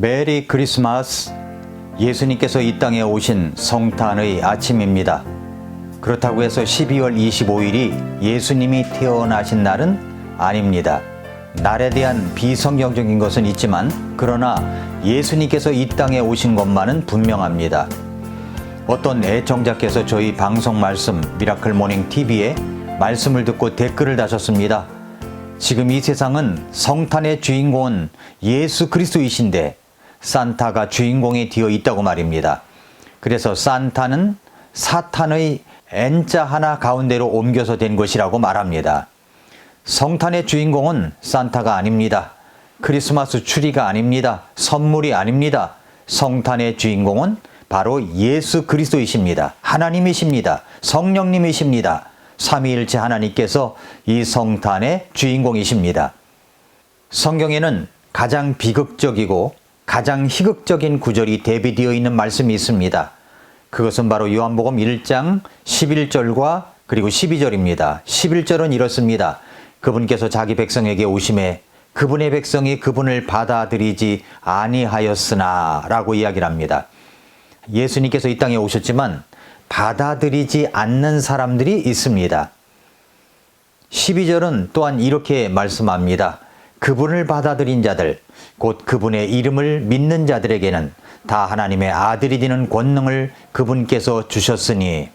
메리 크리스마스. 예수님께서 이 땅에 오신 성탄의 아침입니다. 그렇다고 해서 12월 25일이 예수님이 태어나신 날은 아닙니다. 날에 대한 비성경적인 것은 있지만 그러나 예수님께서 이 땅에 오신 것만은 분명합니다. 어떤 애청자께서 저희 방송 말씀 미라클 모닝 TV에 말씀을 듣고 댓글을 다셨습니다. 지금 이 세상은 성탄의 주인공은 예수 그리스도이신데 산타가 주인공이 되어 있다고 말입니다. 그래서 산타는 사탄의 N자 하나 가운데로 옮겨서 된 것이라고 말합니다. 성탄의 주인공은 산타가 아닙니다. 크리스마스 추리가 아닙니다. 선물이 아닙니다. 성탄의 주인공은 바로 예수 그리스도이십니다. 하나님이십니다. 성령님이십니다. 삼위일체 하나님께서 이 성탄의 주인공이십니다. 성경에는 가장 비극적이고 가장 희극적인 구절이 대비되어 있는 말씀이 있습니다. 그것은 바로 요한복음 1장 11절과 그리고 12절입니다. 11절은 이렇습니다. 그분께서 자기 백성에게 오심에 그분의 백성이 그분을 받아들이지 아니하였으나 라고 이야기를 합니다. 예수님께서 이 땅에 오셨지만 받아들이지 않는 사람들이 있습니다. 12절은 또한 이렇게 말씀합니다. 그분을 받아들인 자들, 곧 그분의 이름을 믿는 자들에게는 다 하나님의 아들이 되는 권능을 그분께서 주셨으니,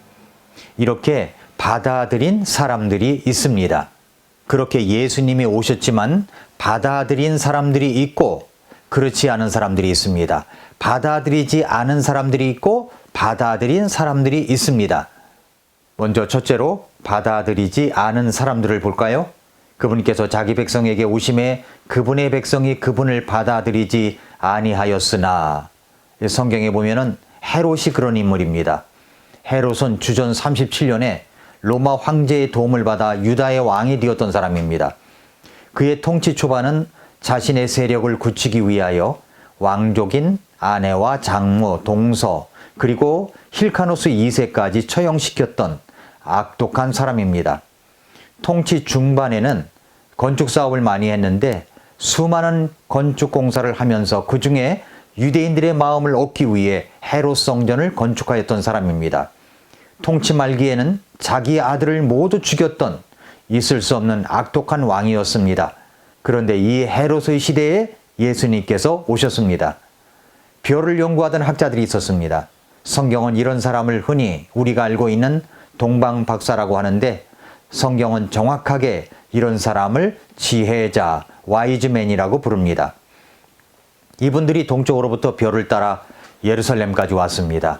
이렇게 받아들인 사람들이 있습니다. 그렇게 예수님이 오셨지만 받아들인 사람들이 있고 그렇지 않은 사람들이 있습니다. 받아들이지 않은 사람들이 있고 받아들인 사람들이 있습니다. 먼저 첫째로 받아들이지 않은 사람들을 볼까요? 그분께서 자기 백성에게 오심에 그분의 백성이 그분을 받아들이지 아니하였으나, 성경에 보면은 헤롯이 그런 인물입니다. 헤롯은 주전 37년에 로마 황제의 도움을 받아 유다의 왕이 되었던 사람입니다. 그의 통치 초반은 자신의 세력을 굳히기 위하여 왕족인 아내와 장모, 동서, 그리고 힐카노스 2세까지 처형시켰던 악독한 사람입니다. 통치 중반에는 건축 사업을 많이 했는데 수많은 건축 공사를 하면서 그 중에 유대인들의 마음을 얻기 위해 헤롯 성전을 건축하였던 사람입니다. 통치 말기에는 자기 아들을 모두 죽였던 있을 수 없는 악독한 왕이었습니다. 그런데 이 헤롯의 시대에 예수님께서 오셨습니다. 별을 연구하던 학자들이 있었습니다. 성경은 이런 사람을 흔히 우리가 알고 있는 동방박사라고 하는데, 성경은 정확하게 이런 사람을 지혜자, 와이즈맨이라고 부릅니다. 이분들이 동쪽으로부터 별을 따라 예루살렘까지 왔습니다.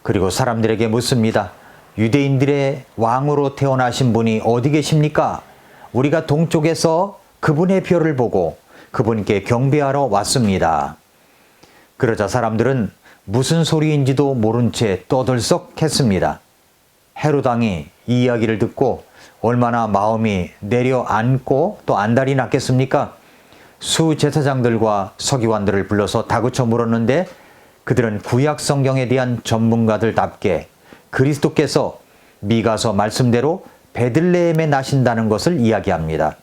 그리고 사람들에게 묻습니다. 유대인들의 왕으로 태어나신 분이 어디 계십니까? 우리가 동쪽에서 그분의 별을 보고 그분께 경배하러 왔습니다. 그러자 사람들은 무슨 소리인지도 모른 채 떠들썩했습니다. 헤롯 왕이 이 이야기를 듣고 얼마나 마음이 내려앉고 또 안달이 났겠습니까? 수제사장들과 서기관들을 불러서 다그쳐 물었는데 그들은 구약 성경에 대한 전문가들답게 그리스도께서 미가서 말씀대로 베들레헴에 나신다는 것을 이야기합니다.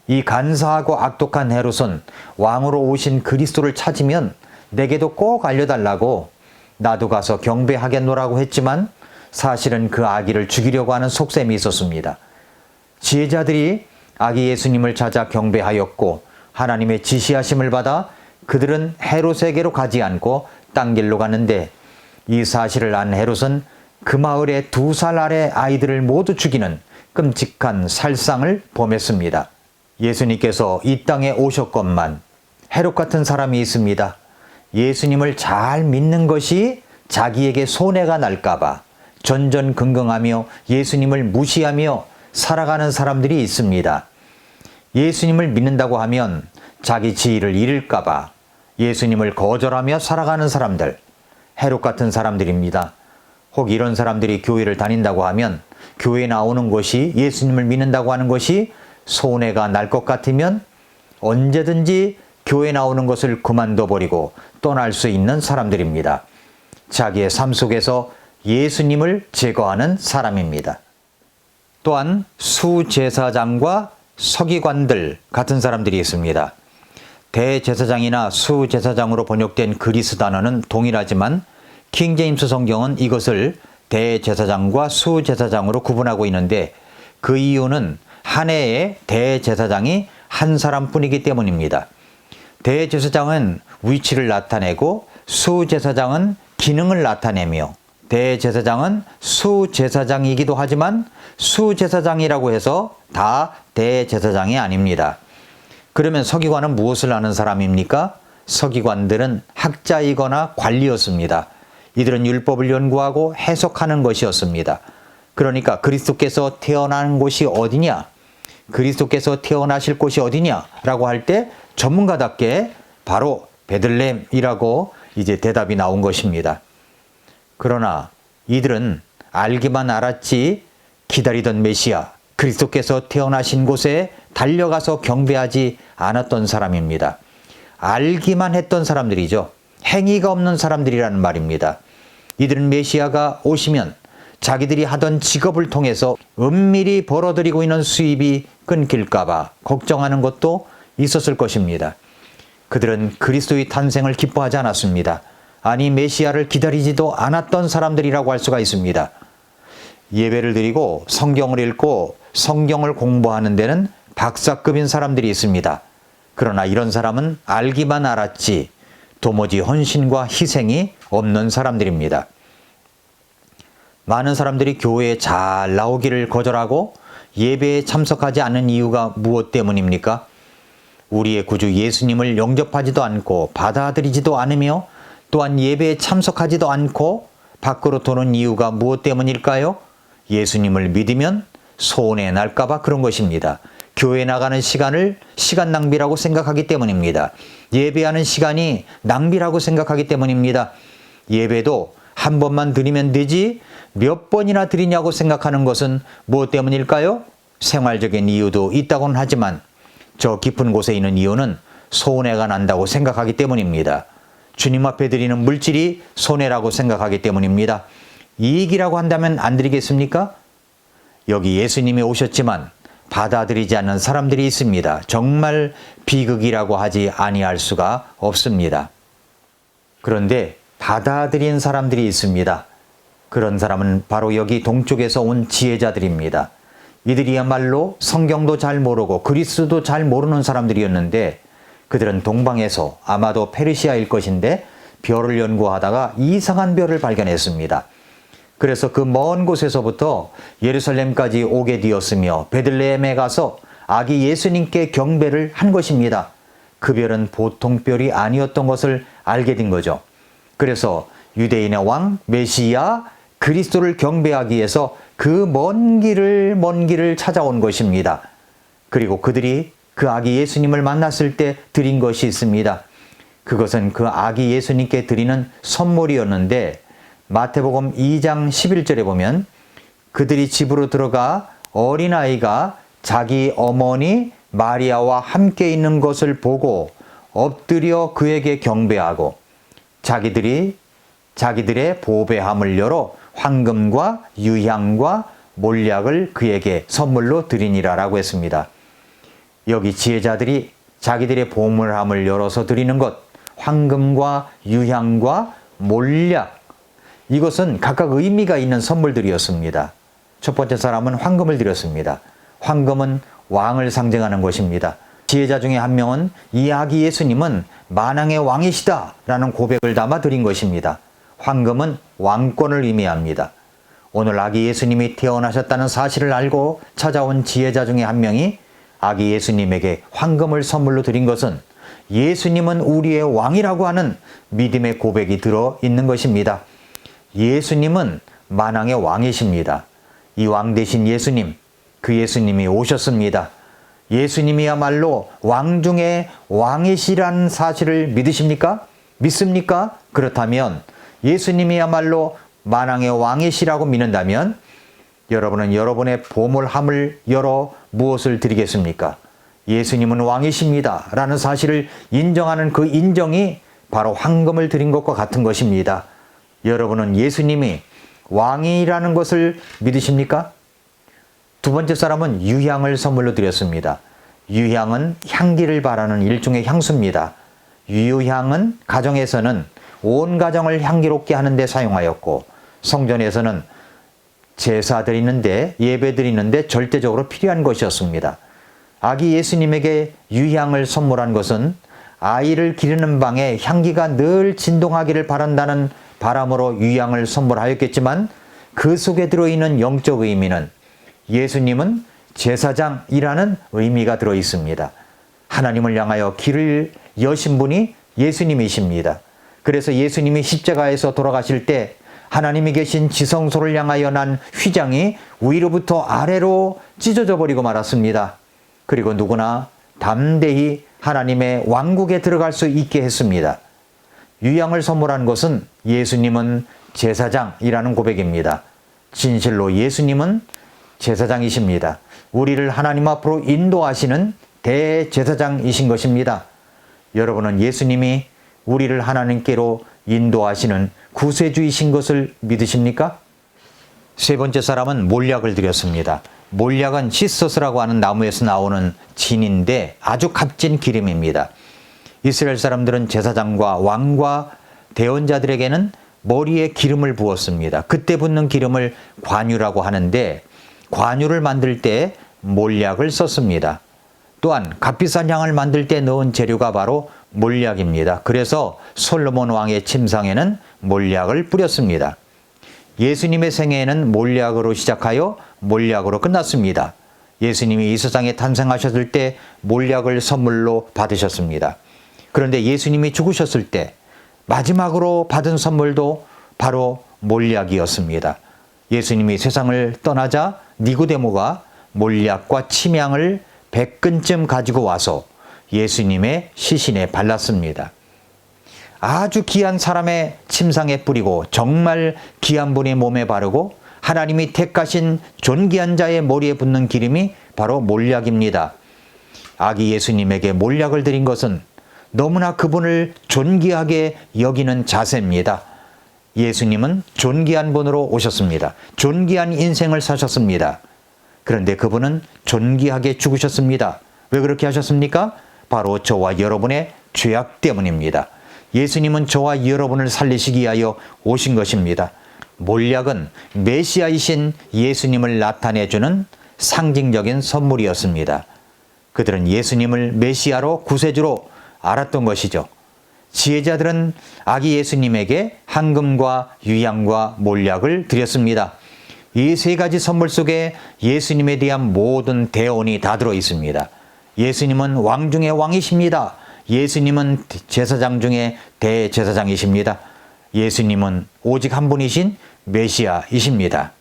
이 간사하고 악독한 헤롯은 왕으로 오신 그리스도를 찾으면 내게도 꼭 알려달라고 나도 가서 경배하겠노라고 했지만 사실은 그 아기를 죽이려고 하는 속셈이 있었습니다. 지혜자들이 아기 예수님을 찾아 경배하였고 하나님의 지시하심을 받아 그들은 헤롯에게로 가지 않고 딴 길로 가는데, 이 사실을 안 헤롯은 그 마을의 2살 아래 아이들을 모두 죽이는 끔찍한 살상을 범했습니다. 예수님께서 이 땅에 오셨건만 헤롯 같은 사람이 있습니다. 예수님을 잘 믿는 것이 자기에게 손해가 날까봐 전전긍긍하며 예수님을 무시하며 살아가는 사람들이 있습니다. 예수님을 믿는다고 하면 자기 지위를 잃을까봐 예수님을 거절하며 살아가는 사람들, 헤롯 같은 사람들입니다. 혹 이런 사람들이 교회를 다닌다고 하면 교회에 나오는 것이, 예수님을 믿는다고 하는 것이 손해가 날 것 같으면 언제든지 교회 나오는 것을 그만둬버리고 떠날 수 있는 사람들입니다. 자기의 삶 속에서 예수님을 제거하는 사람입니다. 또한 수제사장과 서기관들 같은 사람들이 있습니다. 대제사장이나 수제사장으로 번역된 그리스 단어는 동일하지만 킹제임스 성경은 이것을 대제사장과 수제사장으로 구분하고 있는데 그 이유는 한 해에 대제사장이 한 사람뿐이기 때문입니다. 대제사장은 위치를 나타내고 수제사장은 기능을 나타내며 대제사장은 수제사장이기도 하지만 수제사장이라고 해서 다 대제사장이 아닙니다. 그러면 서기관은 무엇을 하는 사람입니까? 서기관들은 학자이거나 관리였습니다. 이들은 율법을 연구하고 해석하는 것이었습니다. 그러니까 그리스도께서 태어난 곳이 어디냐? 그리스도께서 태어나실 곳이 어디냐? 라고 할 때 전문가답게 바로 베들레헴이라고 이제 대답이 나온 것입니다. 그러나 이들은 알기만 알았지 기다리던 메시아 그리스도께서 태어나신 곳에 달려가서 경배하지 않았던 사람입니다. 알기만 했던 사람들이죠. 행위가 없는 사람들이라는 말입니다. 이들은 메시아가 오시면 자기들이 하던 직업을 통해서 은밀히 벌어들이고 있는 수입이 끊길까 봐 걱정하는 것도 있었을 것입니다. 그들은 그리스도의 탄생을 기뻐하지 않았습니다. 아니 메시아를 기다리지도 않았던 사람들이라고 할 수가 있습니다. 예배를 드리고 성경을 읽고 성경을 공부하는 데는 박사급인 사람들이 있습니다. 그러나 이런 사람은 알기만 알았지 도무지 헌신과 희생이 없는 사람들입니다. 많은 사람들이 교회에 잘 나오기를 거절하고 예배에 참석하지 않는 이유가 무엇 때문입니까? 우리의 구주 예수님을 영접하지도 않고 받아들이지도 않으며 또한 예배에 참석하지도 않고 밖으로 도는 이유가 무엇 때문일까요? 예수님을 믿으면 손해 날까 봐 그런 것입니다. 교회 나가는 시간을 시간 낭비라고 생각하기 때문입니다. 예배하는 시간이 낭비라고 생각하기 때문입니다. 예배도 한 번만 드리면 되지 몇 번이나 드리냐고 생각하는 것은 무엇 때문일까요? 생활적인 이유도 있다고는 하지만 저 깊은 곳에 있는 이유는 손해가 난다고 생각하기 때문입니다. 주님 앞에 드리는 물질이 손해라고 생각하기 때문입니다. 이익이라고 한다면 안 드리겠습니까? 여기 예수님이 오셨지만 받아들이지 않는 사람들이 있습니다. 정말 비극이라고 하지 아니할 수가 없습니다. 그런데 받아들인 사람들이 있습니다. 그런 사람은 바로 여기 동쪽에서 온 지혜자들입니다. 이들이야말로 성경도 잘 모르고 그리스도 잘 모르는 사람들이었는데 그들은 동방에서 아마도 페르시아일 것인데 별을 연구하다가 이상한 별을 발견했습니다. 그래서 그 먼 곳에서부터 예루살렘까지 오게 되었으며 베들레헴에 가서 아기 예수님께 경배를 한 것입니다. 그 별은 보통 별이 아니었던 것을 알게 된 거죠. 그래서 유대인의 왕 메시아 그리스도를 경배하기 위해서 그 먼 길을 찾아온 것입니다. 그리고 그들이 그 아기 예수님을 만났을 때 드린 것이 있습니다. 그것은 그 아기 예수님께 드리는 선물이었는데 마태복음 2장 11절에 보면 그들이 집으로 들어가 어린아이가 자기 어머니 마리아와 함께 있는 것을 보고 엎드려 그에게 경배하고 자기들의 보배함을 열어 황금과 유향과 몰약을 그에게 선물로 드리니라 라고 했습니다. 여기 지혜자들이 자기들의 보물함을 열어서 드리는 것, 황금과 유향과 몰약, 이것은 각각 의미가 있는 선물들이었습니다. 첫 번째 사람은 황금을 드렸습니다. 황금은 왕을 상징하는 것입니다. 지혜자 중에 한 명은 이 아기 예수님은 만왕의 왕이시다 라는 고백을 담아 드린 것입니다. 황금은 왕권을 의미합니다. 오늘 아기 예수님이 태어나셨다는 사실을 알고 찾아온 지혜자 중에 한 명이 아기 예수님에게 황금을 선물로 드린 것은 예수님은 우리의 왕이라고 하는 믿음의 고백이 들어 있는 것입니다. 예수님은 만왕의 왕이십니다. 이 왕 대신 예수님, 그 예수님이 오셨습니다. 예수님이야말로 왕 중에 왕이시라는 사실을 믿으십니까? 믿습니까? 그렇다면 예수님이야말로 만왕의 왕이시라고 믿는다면 여러분은 여러분의 보물함을 열어 무엇을 드리겠습니까? 예수님은 왕이십니다 라는 사실을 인정하는 그 인정이 바로 황금을 드린 것과 같은 것입니다. 여러분은 예수님이 왕이라는 것을 믿으십니까? 두 번째 사람은 유향을 선물로 드렸습니다. 유향은 향기를 바라는 일종의 향수입니다. 유향은 가정에서는 온 가정을 향기롭게 하는 데 사용하였고, 성전에서는 제사 드리는데, 예배 드리는데 절대적으로 필요한 것이었습니다. 아기 예수님에게 유향을 선물한 것은 아이를 기르는 방에 향기가 늘 진동하기를 바란다는 바람으로 유향을 선물하였겠지만, 그 속에 들어있는 영적 의미는 예수님은 제사장이라는 의미가 들어 있습니다. 하나님을 향하여 길을 여신 분이 예수님이십니다. 그래서 예수님이 십자가에서 돌아가실 때 하나님이 계신 지성소를 향하여 난 휘장이 위로부터 아래로 찢어져 버리고 말았습니다. 그리고 누구나 담대히 하나님의 왕국에 들어갈 수 있게 했습니다. 유향을 선물한 것은 예수님은 제사장이라는 고백입니다. 진실로 예수님은 제사장이십니다. 우리를 하나님 앞으로 인도하시는 대제사장이신 것입니다. 여러분은 예수님이 우리를 하나님께로 인도하시는 구세주이신 것을 믿으십니까? 세 번째 사람은 몰약을 드렸습니다. 몰약은 시서스라고 하는 나무에서 나오는 진인데 아주 값진 기름입니다. 이스라엘 사람들은 제사장과 왕과 대언자들에게는 머리에 기름을 부었습니다. 그때 붓는 기름을 관유라고 하는데, 관유를 만들 때 몰약을 썼습니다. 또한 값비싼 향을 만들 때 넣은 재료가 바로 몰약입니다. 그래서 솔로몬 왕의 침상에는 몰약을 뿌렸습니다. 예수님의 생애에는 몰약으로 시작하여 몰약으로 끝났습니다. 예수님이 이 세상에 탄생하셨을 때 몰약을 선물로 받으셨습니다. 그런데 예수님이 죽으셨을 때 마지막으로 받은 선물도 바로 몰약이었습니다. 예수님이 세상을 떠나자 니고데모가 몰약과 침향을 100근쯤 가지고 와서 예수님의 시신에 발랐습니다. 아주 귀한 사람의 침상에 뿌리고 정말 귀한 분의 몸에 바르고 하나님이 택하신 존귀한 자의 머리에 붓는 기름이 바로 몰약입니다. 아기 예수님에게 몰약을 드린 것은 너무나 그분을 존귀하게 여기는 자세입니다. 예수님은 존귀한 분으로 오셨습니다. 존귀한 인생을 사셨습니다. 그런데 그분은 존귀하게 죽으셨습니다. 왜 그렇게 하셨습니까? 바로 저와 여러분의 죄악 때문입니다. 예수님은 저와 여러분을 살리시기 위하여 오신 것입니다. 몰약은 메시아이신 예수님을 나타내주는 상징적인 선물이었습니다. 그들은 예수님을 메시아로 구세주로 알았던 것이죠. 지혜자들은 아기 예수님에게 황금과 유향과 몰약을 드렸습니다. 이 세 가지 선물 속에 예수님에 대한 모든 대언이 다 들어 있습니다. 예수님은 왕 중의 왕이십니다. 예수님은 제사장 중에 대제사장이십니다. 예수님은 오직 한 분이신 메시아이십니다.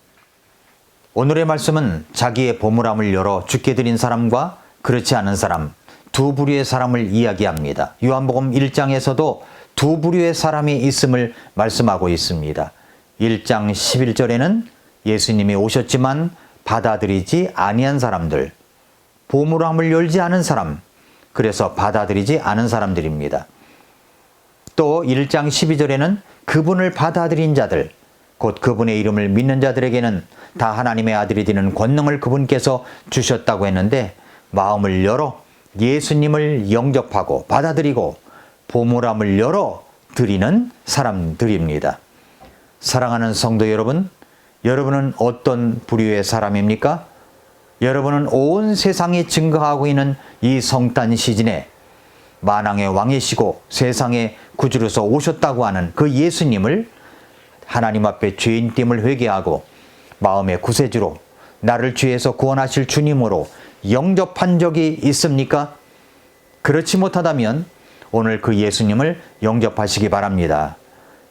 오늘의 말씀은 자기의 보물함을 열어 주께 드린 사람과 그렇지 않은 사람, 두 부류의 사람을 이야기합니다. 요한복음 1장에서도 두 부류의 사람이 있음을 말씀하고 있습니다. 1장 11절에는 예수님이 오셨지만 받아들이지 아니한 사람들, 보물함을 열지 않은 사람, 그래서 받아들이지 않은 사람들입니다. 또 1장 12절에는 그분을 받아들인 자들, 곧 그분의 이름을 믿는 자들에게는 다 하나님의 아들이 되는 권능을 그분께서 주셨다고 했는데, 마음을 열어 예수님을 영접하고 받아들이고 보물함을 열어 드리는 사람들입니다. 사랑하는 성도 여러분, 여러분은 어떤 부류의 사람입니까? 여러분은 온 세상이 증거하고 있는 이 성탄 시즌에 만왕의 왕이시고 세상의 구주로서 오셨다고 하는 그 예수님을 하나님 앞에 죄인됨을 회개하고 마음의 구세주로 나를 죄에서 구원하실 주님으로 영접한 적이 있습니까? 그렇지 못하다면 오늘 그 예수님을 영접하시기 바랍니다.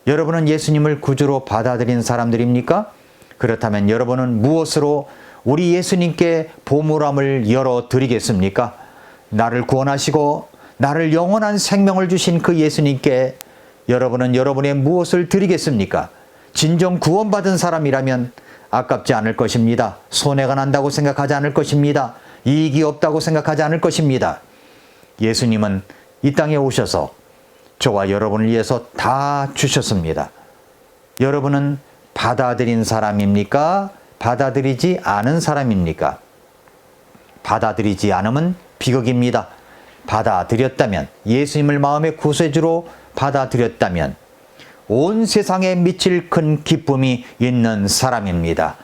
여러분은 예수님을 구주로 받아들인 사람들입니까? 그렇다면 여러분은 무엇으로 우리 예수님께 보물함을 열어드리겠습니까? 나를 구원하시고 나를 영원한 생명을 주신 그 예수님께 여러분은 여러분의 무엇을 드리겠습니까? 진정 구원받은 사람이라면 아깝지 않을 것입니다. 손해가 난다고 생각하지 않을 것입니다. 이익이 없다고 생각하지 않을 것입니다. 예수님은 이 땅에 오셔서 저와 여러분을 위해서 다 주셨습니다. 여러분은 받아들인 사람입니까? 받아들이지 않은 사람입니까? 받아들이지 않으면 비극입니다. 받아들였다면, 예수님을 마음의 구세주로 받아들였다면 온 세상에 미칠 큰 기쁨이 있는 사람입니다.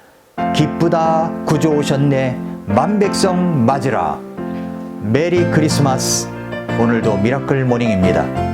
기쁘다 구주 오셨네 만백성 맞으라. 메리 크리스마스. 오늘도 미라클 모닝입니다.